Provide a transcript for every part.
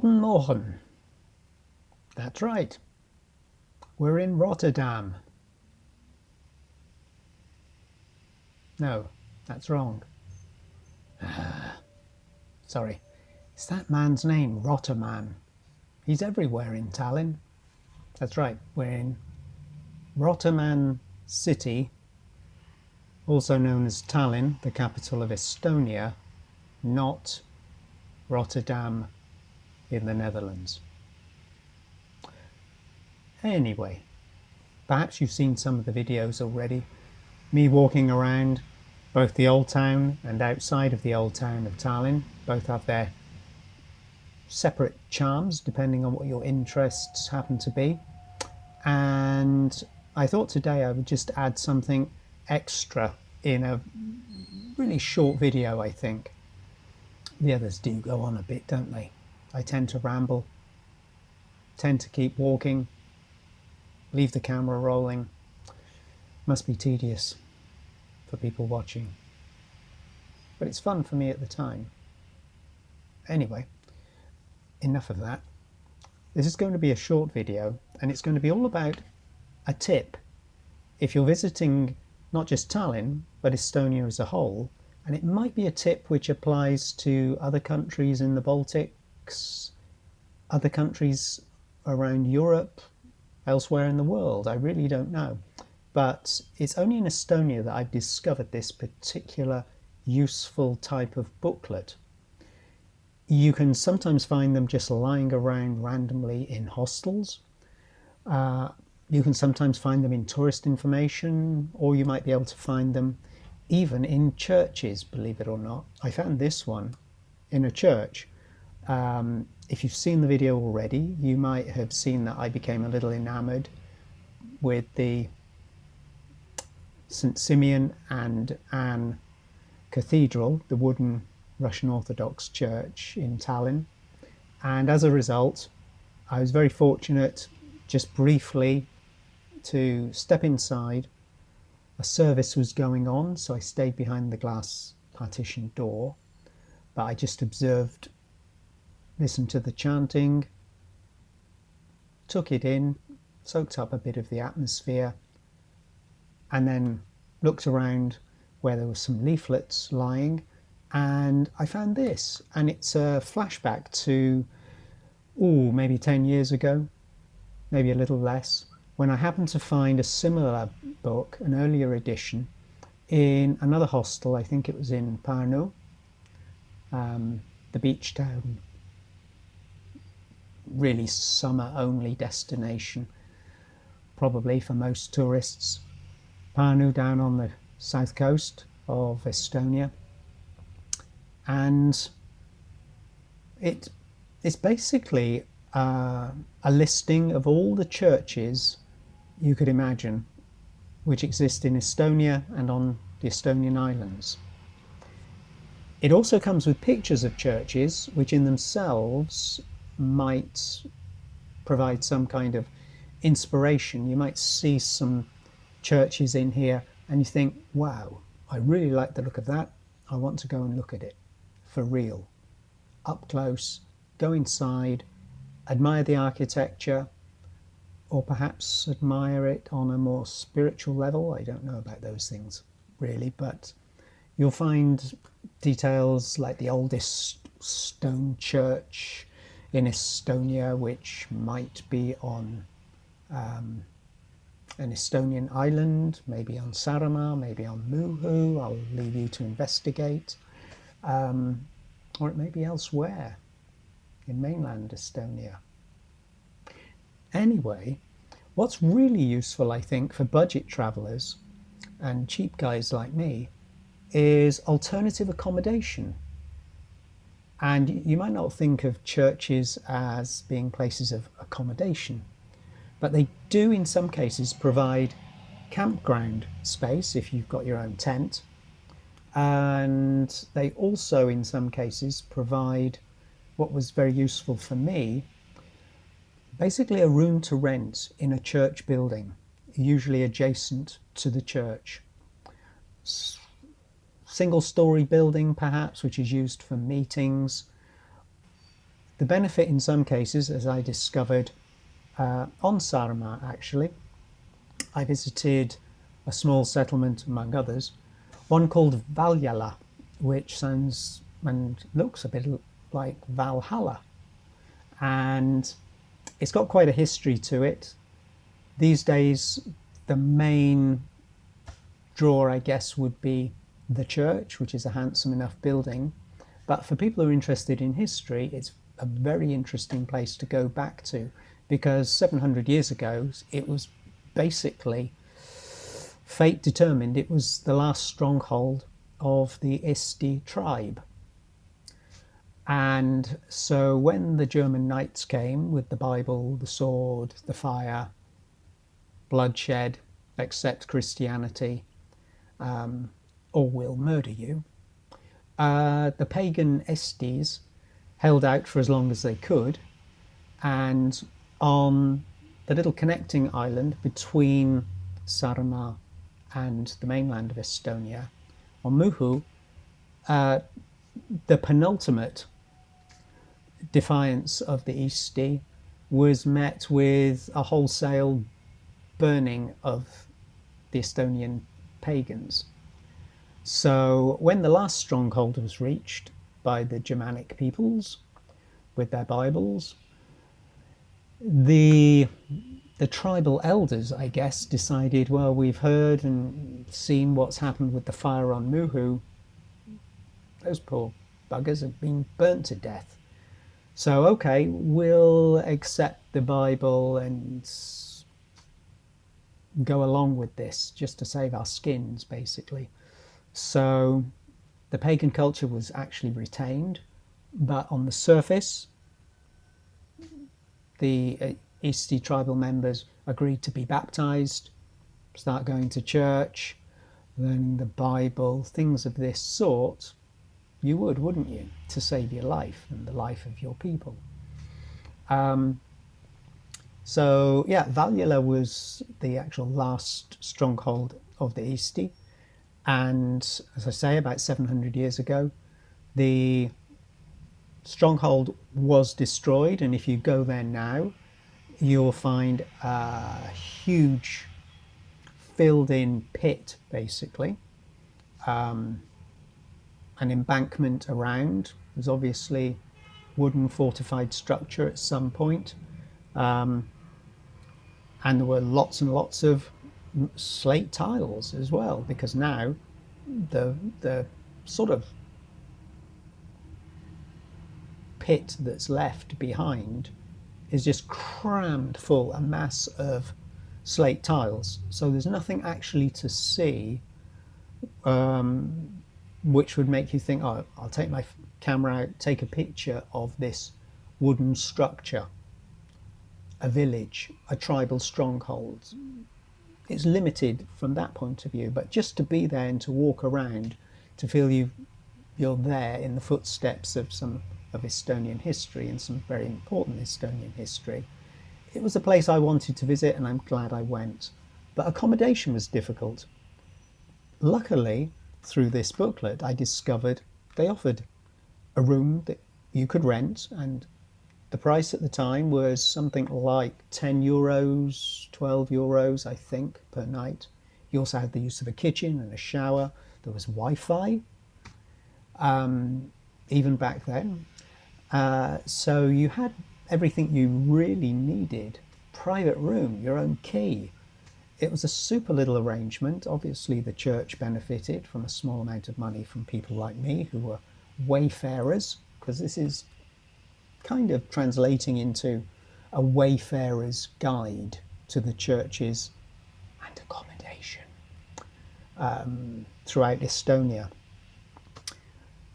Guten Morgen. That's right. We're in Rotterdam. No, that's wrong. Sorry. It's that man's name, Rotterdam. He's everywhere in Tallinn. That's right. We're in Rotterdam City, also known as Tallinn, the capital of Estonia, not Rotterdam in the Netherlands. Anyway, perhaps you've seen some of the videos already. Me walking around both the old town and outside of the old town of Tallinn. Both have their separate charms depending on what your interests happen to be. And I thought today I would just add something extra in a really short video, I think. The others do go on a bit, don't they? I tend to ramble, tend to keep walking, leave the camera rolling. Must be tedious for people watching. But it's fun for me at the time. Anyway, enough of that. This is going to be a short video, and it's going to be all about a tip if you're visiting not just Tallinn, but Estonia as a whole. And it might be a tip which applies to other countries in the Baltics, other countries around Europe, elsewhere in the world. I really don't know. But it's only in Estonia that I've discovered this particular useful type of booklet. You can sometimes find them just lying around randomly in hostels. You can sometimes find them in tourist information, or you might be able to find them even in churches, believe it or not. I found this one in a church. If you've seen the video already, you might have seen that I became a little enamored with the St. Simeon and Anne Cathedral, the wooden Russian Orthodox church in Tallinn. And as a result, I was very fortunate just briefly to step inside. A service was going on, so I stayed behind the glass partition door, but I just observed, listened to the chanting, took it in, soaked up a bit of the atmosphere, and then looked around where there were some leaflets lying, and I found this, and it's a flashback to maybe 10 years ago, maybe a little less, when I happened to find a similar book, an earlier edition, in another hostel. I think it was in Pärnu, the beach town, really summer only destination probably for most tourists. Pärnu, down on the south coast of Estonia, and it's basically a listing of all the churches you could imagine which exist in Estonia and on the Estonian islands. It also comes with pictures of churches which in themselves might provide some kind of inspiration. You might see some churches in here and you think, wow, I really like the look of that. I want to go and look at it for real, up close, go inside, admire the architecture, or perhaps admire it on a more spiritual level. I don't know about those things really, but you'll find details like the oldest stone church in Estonia, which might be on an Estonian island, maybe on Saaremaa, maybe on Muhu. I'll leave you to investigate. Or it may be elsewhere in mainland Estonia. Anyway, what's really useful, I think, for budget travellers and cheap guys like me is alternative accommodation. And you might not think of churches as being places of accommodation, but they do in some cases provide campground space if you've got your own tent. And they also in some cases provide what was very useful for me, basically a room to rent in a church building, usually adjacent to the church. Single-story building perhaps, which is used for meetings. The benefit in some cases, as I discovered on Saaremaa actually, I visited a small settlement among others, one called Valjala, which sounds and looks a bit like Valhalla. And it's got quite a history to it. These days, the main draw, I guess, would be the church, which is a handsome enough building. But for people who are interested in history, it's a very interesting place to go back to, because 700 years ago, it was basically fate determined. It was the last stronghold of the Isti tribe. And so when the German knights came with the Bible, the sword, the fire, bloodshed, accept Christianity, or we'll murder you, the pagan Estes held out for as long as they could, and on the little connecting island between Saaremaa and the mainland of Estonia, on Muhu, the penultimate defiance of the Isti was met with a wholesale burning of the Estonian pagans. So when the last stronghold was reached by the Germanic peoples with their Bibles, the tribal elders, I guess, decided, well, we've heard and seen what's happened with the fire on Muhu. Those poor buggers have been burnt to death. So, okay, we'll accept the Bible and go along with this just to save our skins, basically. So the pagan culture was actually retained, but on the surface, the Isti tribal members agreed to be baptized, start going to church, learning the Bible, things of this sort. You would, wouldn't you, to save your life and the life of your people. So yeah, Valjala was the actual last stronghold of the Isti. And as I say, about 700 years ago, the stronghold was destroyed. And if you go there now, you'll find a huge filled-in pit, basically. An embankment around. There's obviously wooden fortified structure at some point. And there were lots and lots of slate tiles as well, because now the sort of pit that's left behind is just crammed full, a mass of slate tiles. So there's nothing actually to see which would make you think, oh, I'll take my camera out, take a picture of this wooden structure, a village, a tribal stronghold. It's limited from that point of view, but just to be there and to walk around, to feel you're there in the footsteps of some of Estonian history and some very important Estonian history. It was a place I wanted to visit, and I'm glad I went. But accommodation was difficult. Luckily, through this booklet, I discovered they offered a room that you could rent, and the price at the time was something like 10 euros, 12 euros, I think, per night. You also had the use of a kitchen and a shower. There was Wi-Fi, even back then. So you had everything you really needed. Private room, your own key. It was a super little arrangement. Obviously, the church benefited from a small amount of money from people like me who were wayfarers, because this is kind of translating into a wayfarer's guide to the churches and accommodation throughout Estonia.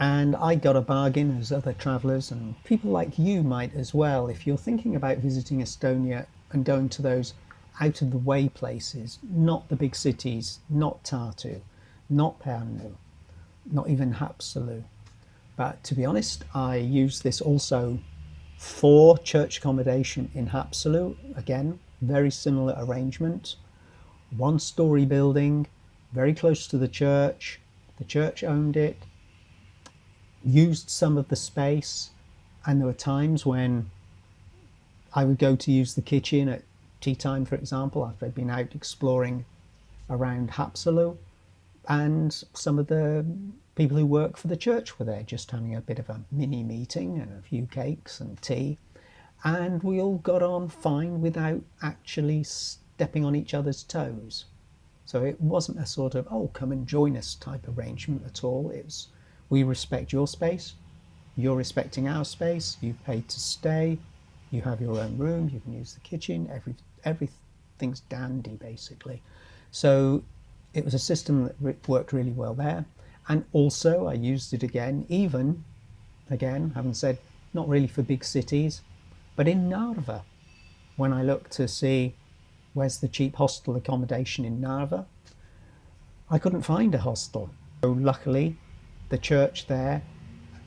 And I got a bargain, as other travellers and people like you might as well. If you're thinking about visiting Estonia and going to those out of the way places, not the big cities, not Tartu, not Pärnu, not even Haapsalu. But to be honest, I used this also for church accommodation in Haapsalu. Again, very similar arrangement. One-story building, very close to the church. The church owned it, used some of the space, And there were times when I would go to use the kitchen at tea time, for example, after I'd been out exploring around Haapsalu, and some of the people who work for the church were there just having a bit of a mini meeting and a few cakes and tea, and we all got on fine without actually stepping on each other's toes. So it wasn't a sort of, oh, come and join us type arrangement at all. It was, we respect your space, you're respecting our space, you've paid to stay, you have your own room, you can use the kitchen, everything's dandy basically. So it was a system that worked really well there. And also I used it again, having said, not really for big cities, but in Narva, when I looked to see where's the cheap hostel accommodation in Narva, I couldn't find a hostel. So luckily, the church there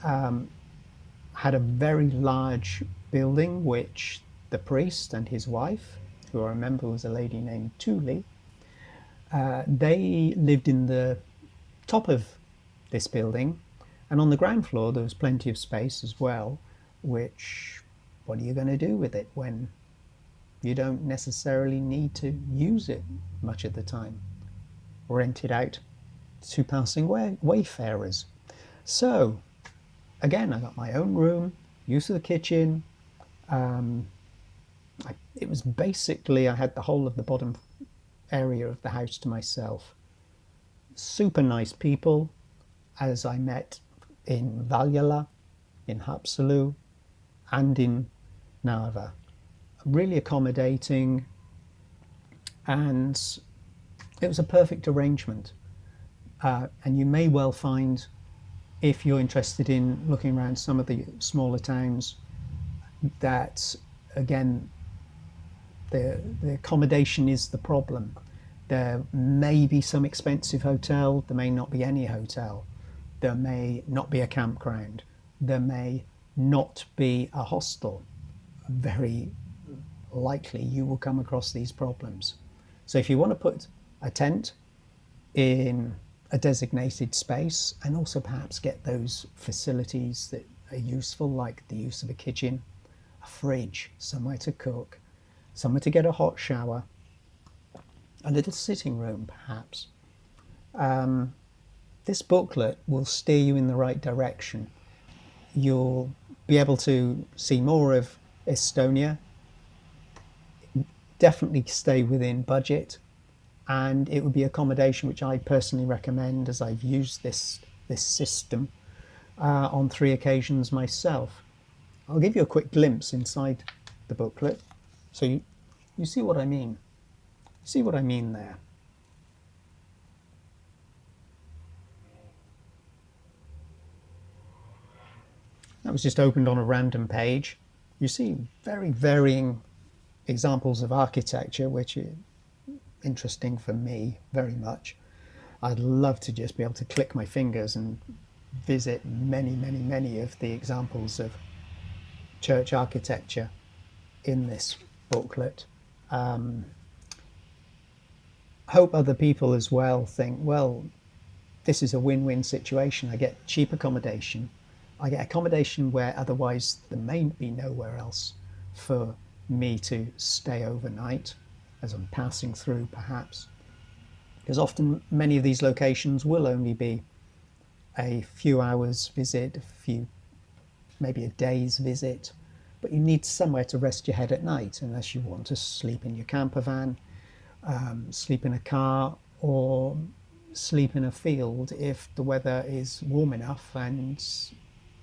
had a very large building, which the priest and his wife, who I remember was a lady named Tuli, they lived in the top of this building, and on the ground floor there was plenty of space as well, which, what are you going to do with it when you don't necessarily need to use it much of the time? Rent it out to passing wayfarers. So again, I got my own room, use of the kitchen. It was basically, I had the whole of the bottom area of the house to myself. Super nice people, as I met in Valjala, in Haapsalu, and in Narva. Really accommodating, and it was a perfect arrangement. And you may well find, if you're interested in looking around some of the smaller towns, that again the accommodation is the problem. There may be some expensive hotel, there may not be any hotel, there may not be a campground, there may not be a hostel. Very likely you will come across these problems. So if you want to put a tent in a designated space, and also perhaps get those facilities that are useful, like the use of a kitchen, a fridge, somewhere to cook, somewhere to get a hot shower, a little sitting room perhaps. This booklet will steer you in the right direction. You'll be able to see more of Estonia, definitely stay within budget, and it would be accommodation which I personally recommend, as I've used this system on 3 occasions myself. I'll give you a quick glimpse inside the booklet, so you see what I mean. See what I mean there. That was just opened on a random page. You see very varying examples of architecture, which is interesting for me very much. I'd love to just be able to click my fingers and visit many of the examples of church architecture in this booklet. Hope other people as well think, well, this is a win-win situation. I get cheap accommodation. I get accommodation where otherwise there may be nowhere else for me to stay overnight as I'm passing through perhaps. Because often many of these locations will only be a few hours visit, maybe a day's visit, but you need somewhere to rest your head at night, unless you want to sleep in your camper van, sleep in a car, or sleep in a field if the weather is warm enough and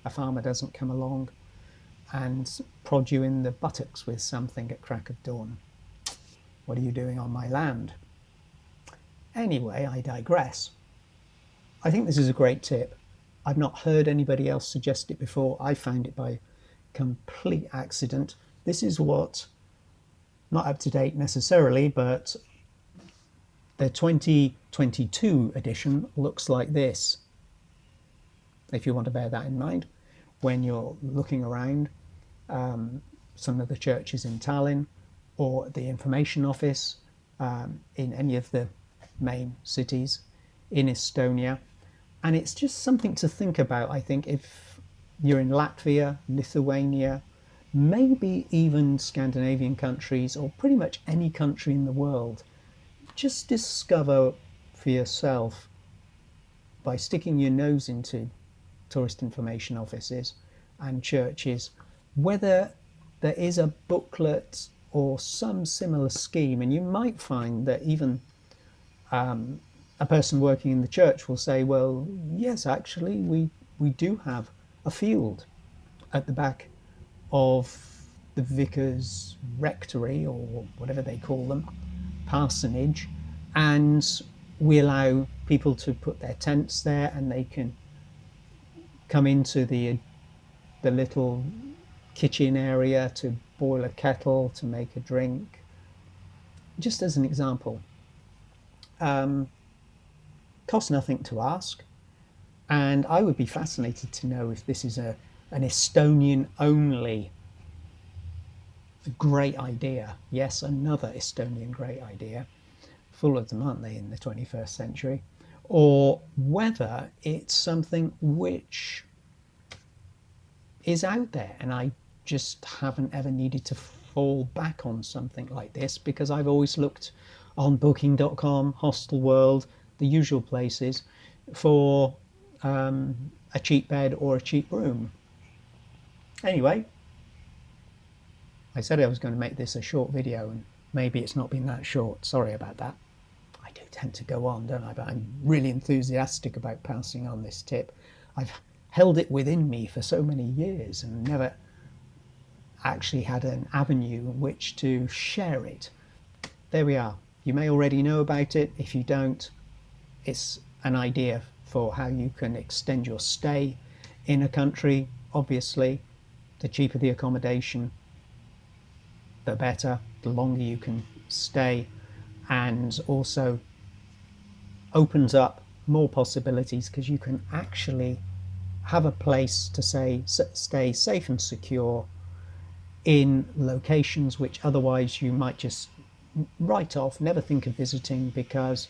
a farmer doesn't come along and prod you in the buttocks with something at crack of dawn. What are you doing on my land? Anyway, I digress. I think this is a great tip. I've not heard anybody else suggest it before. I found it by complete accident. This is what, not up to date necessarily, but the 2022 edition looks like this. If you want to bear that in mind when you're looking around some of the churches in Tallinn, or the information office in any of the main cities in Estonia. And it's just something to think about, I think, if you're in Latvia, Lithuania, maybe even Scandinavian countries, or pretty much any country in the world, just discover for yourself by sticking your nose into tourist information offices and churches whether there is a booklet or some similar scheme. And you might find that even a person working in the church will say, well, yes, actually, we do have a field at the back of the vicar's rectory, or whatever they call them, parsonage, and we allow people to put their tents there, and they can come into the little kitchen area to boil a kettle, to make a drink, just as an example. Costs nothing to ask, and I would be fascinated to know if this is an Estonian only great idea. Yes, another Estonian great idea. Full of them, aren't they, in the 21st century? Or whether it's something which is out there and I just haven't ever needed to fall back on something like this, because I've always looked on booking.com, Hostel World, the usual places, for a cheap bed or a cheap room. Anyway, I said I was going to make this a short video, and maybe it's not been that short. Sorry about that. I do tend to go on, don't I? But I'm really enthusiastic about passing on this tip. I've held it within me for so many years and never actually had an avenue in which to share it. There we are. You may already know about it. If you don't, it's an idea for how you can extend your stay in a country. Obviously, the cheaper the accommodation, the better, the longer you can stay, and also opens up more possibilities because you can actually have a place to stay safe and secure in locations which otherwise you might just write off, never think of visiting, because,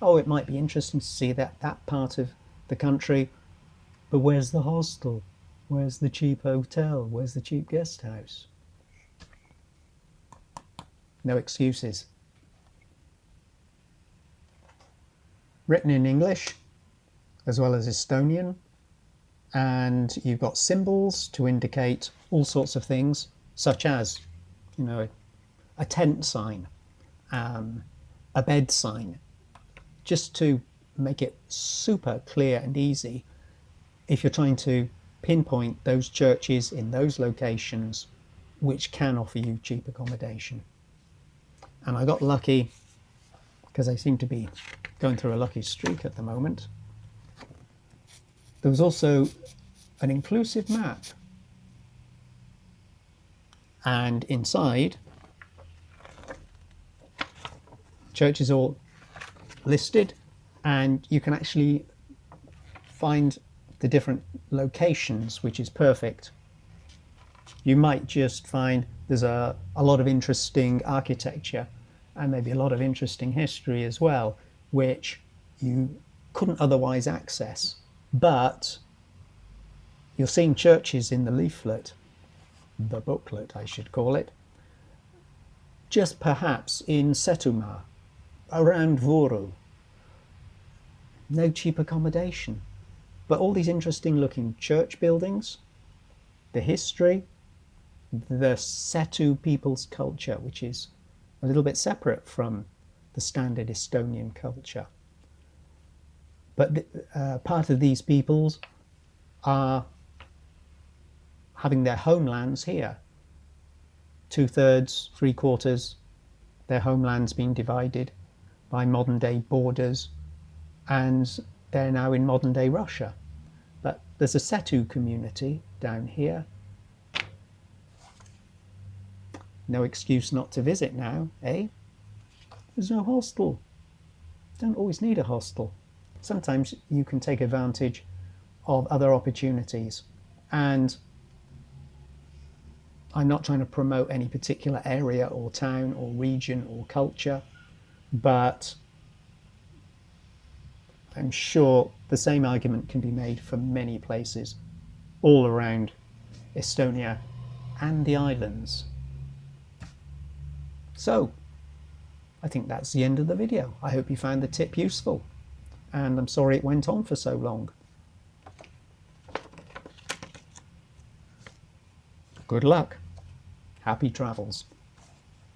oh, it might be interesting to see that part of the country, but where's the hostel? Where's the cheap hotel? Where's the cheap guest house? No excuses. Written in English as well as Estonian, and you've got symbols to indicate all sorts of things, such as, a tent sign, a bed sign, just to make it super clear and easy if you're trying to pinpoint those churches in those locations which can offer you cheap accommodation. And I got lucky because I seem to be going through a lucky streak at the moment. There was also an inclusive map, and inside, churches all listed, and you can actually find the different locations, which is perfect. You might just find there's a lot of interesting architecture and maybe a lot of interesting history as well, which you couldn't otherwise access. But you're seeing churches in the leaflet, the booklet I should call it, just perhaps in Setomaa, around Võru. No cheap accommodation, but all these interesting looking church buildings, the history, the Setu people's culture, which is a little bit separate from the standard Estonian culture. But part of these peoples are having their homelands here. 2/3, 3/4, their homelands being divided by modern day borders, and they're now in modern day Russia. But there's a Setu community down here. No excuse not to visit now, eh? There's no hostel. Don't always need a hostel. Sometimes you can take advantage of other opportunities. And I'm not trying to promote any particular area or town or region or culture, but I'm sure the same argument can be made for many places all around Estonia and the islands. So, I think that's the end of the video. I hope you found the tip useful, and I'm sorry it went on for so long. Good luck. Happy travels.